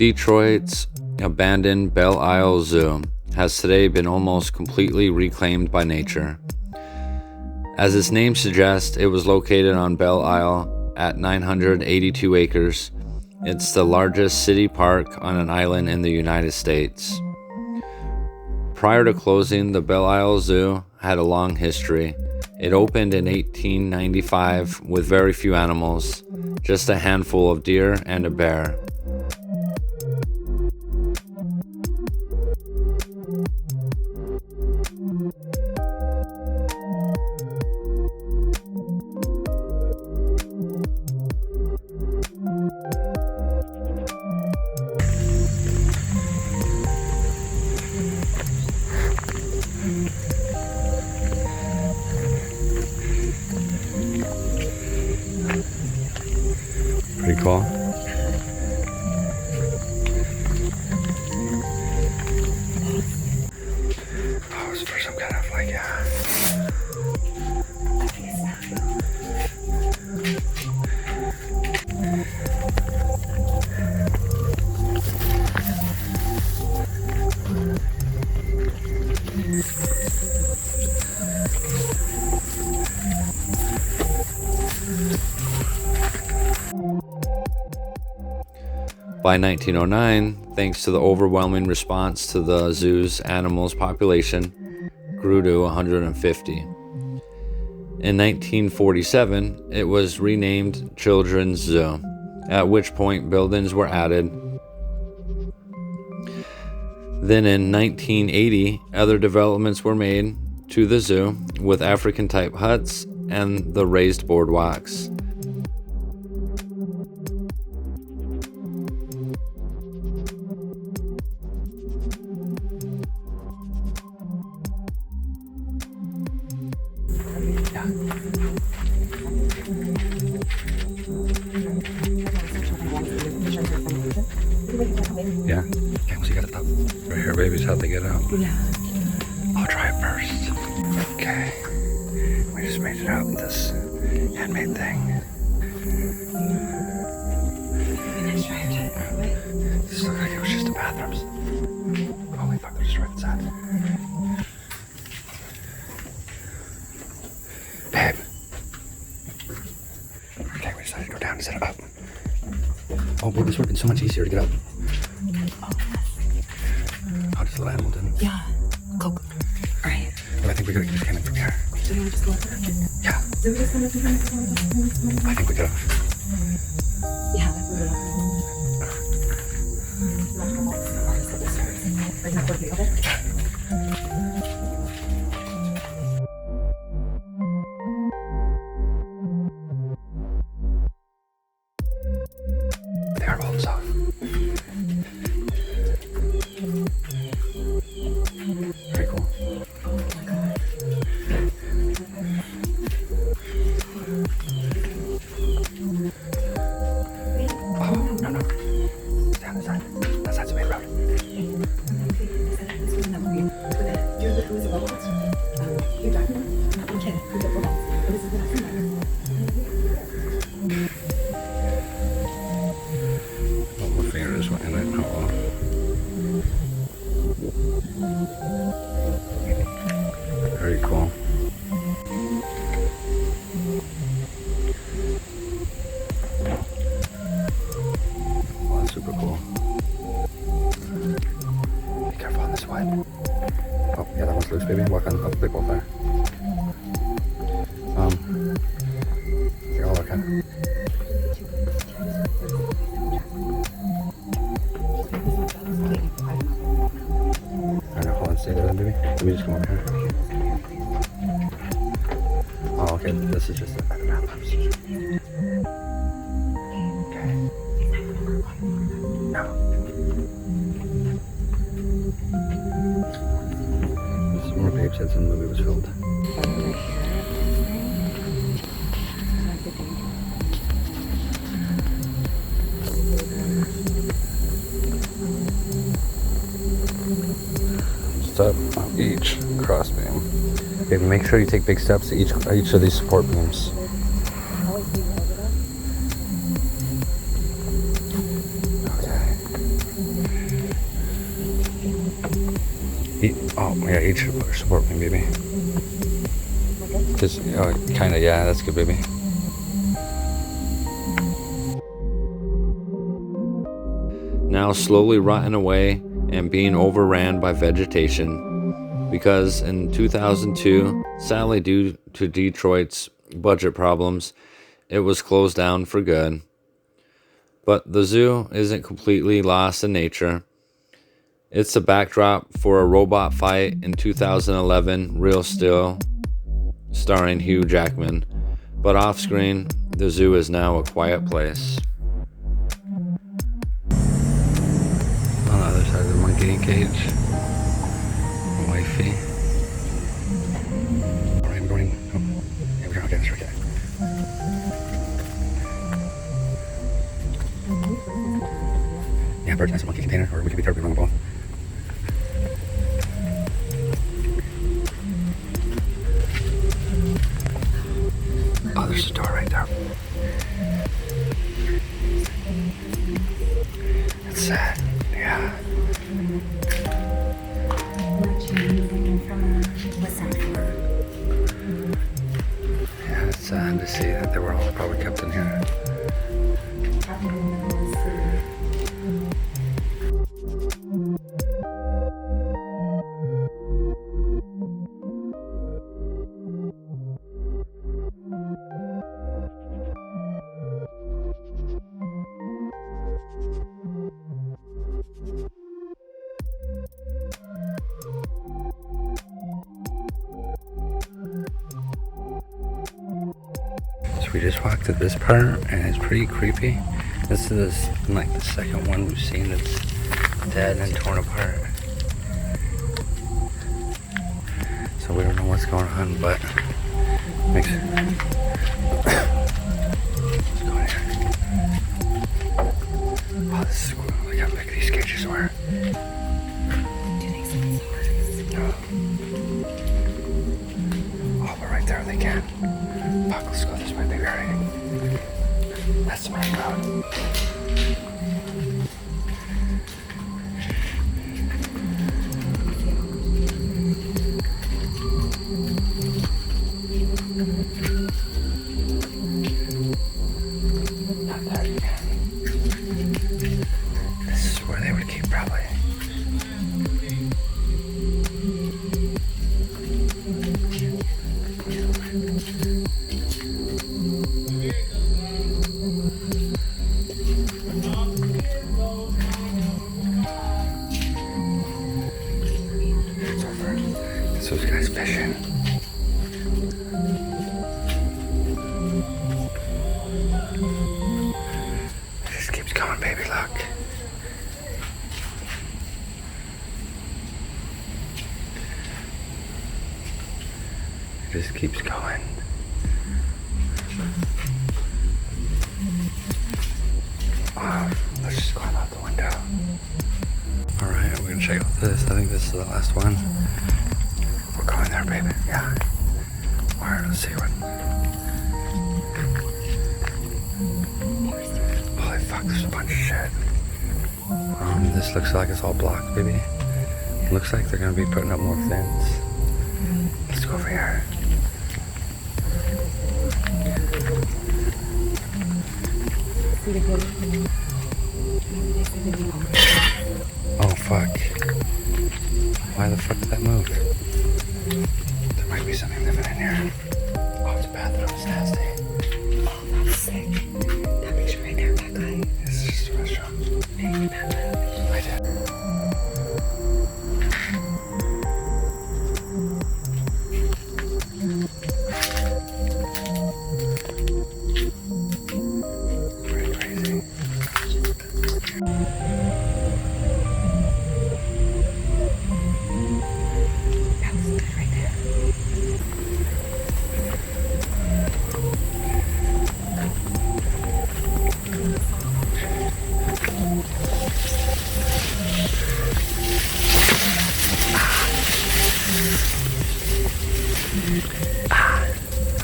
Detroit's abandoned Belle Isle Zoo has today been almost completely reclaimed by nature. As its name suggests, it was located on Belle Isle at 982 acres. It's the largest city park on an island in the United States. Prior to closing, the Belle Isle Zoo had a long history. It opened in 1895 with very few animals, just a handful of deer and a bear. Pretty cool. Oh, it's for some kind of like, By 1909, thanks to the overwhelming response to the zoo's animals population, grew to 150. In 1947, it was renamed Children's Zoo, at which point buildings were added. Then in 1980, other developments were made to the zoo with African-type huts and the raised boardwalks. Yeah. Okay, once you get it up. Right here, babies, how they get out. Yeah. I'll try it first. Okay. We just made it out in this handmade thing. Let's try it. This looked like it was just the bathrooms. Holy fuck, they're just right inside. Babe. Okay, we decided to go down instead of up. Oh, boy, this would have been so much easier to get up. Oh, just a little animal, didn't it? Yeah. Go. Alright. But I think we could have just came in from here. Do you want to just go up there? Yeah. I think we could have. Yeah, that's really They are all soft. Very cool. Oh, no. Down the side. That side's the main road. My finger just went in it. Oh, very cool. Oh, that's super cool. Be careful on this one. Oh, yeah, that one's loose, baby. Walk on the big wall there. You're all okay. Stay there then, baby. Let me just come over here. Oh, okay. This is just the bathrooms. Okay. No. This is where Babe said some movie was filmed. Step on each cross beam. Baby, make sure you take big steps to each of these support beams. Okay. Oh, yeah, you should support me, baby. Just, kinda, yeah, that's good, baby. Now slowly rotting away and being overran by vegetation, because in 2002, sadly due to Detroit's budget problems, it was closed down for good. But the zoo isn't completely lost in nature. It's a backdrop for a robot fight in 2011, Real Still, starring Hugh Jackman. But off screen, the zoo is now a quiet place. On the other side of the monkey cage, wifey. I'm going. Oh, yeah, we're okay. That's okay. Yeah, bird's nest, monkey container, or we could be therapy room both. Oh, there's a door right there. It's sad. Yeah. Yeah, it's sad to see that they were all probably kept in here. We just walked to this part and it's pretty creepy. This is like the second one we've seen that's dead and torn apart. So we don't know what's going on, but makes let's go in here. Oh, this is cool. Look how big these cages were. Oh, but right there they can. Fuck, let's go this way, baby. Right. That's the main road. Not there again. This is where they would keep probably. Those guys fishing. It just keeps going, baby, look. It just keeps going. Let's just climb out the window. Alright, we're gonna check out this. I think this is the last one. We're going there, baby. Yeah. Alright, let's see what. Holy fuck, there's a bunch of shit. This looks like it's all blocked, baby. Looks like they're gonna be putting up more fence. Let's go over here. Oh fuck. Why the fuck did that move? There might be something living in here. Oh, it's a bathroom. It's nasty. Oh, that's sick. That picture right there, that guy. It's just a restaurant. Hey, that I did. Pretty crazy.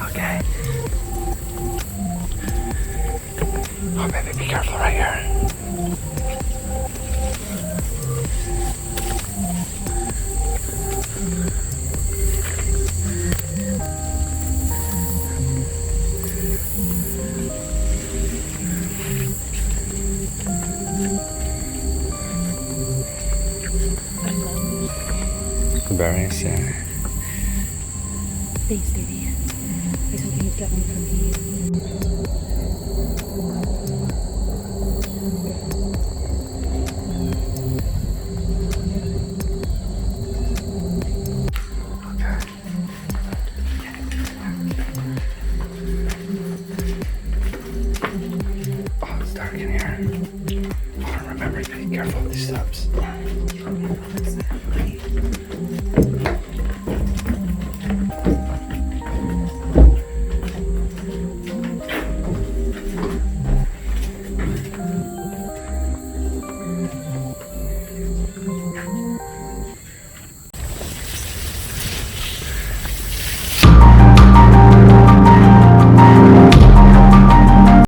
Okay. Oh, baby, be careful right here. berries, yeah. Thanks, baby. I was hoping you'd get one for me. Oh, it's dark in here. Oh, remember to be careful of these steps.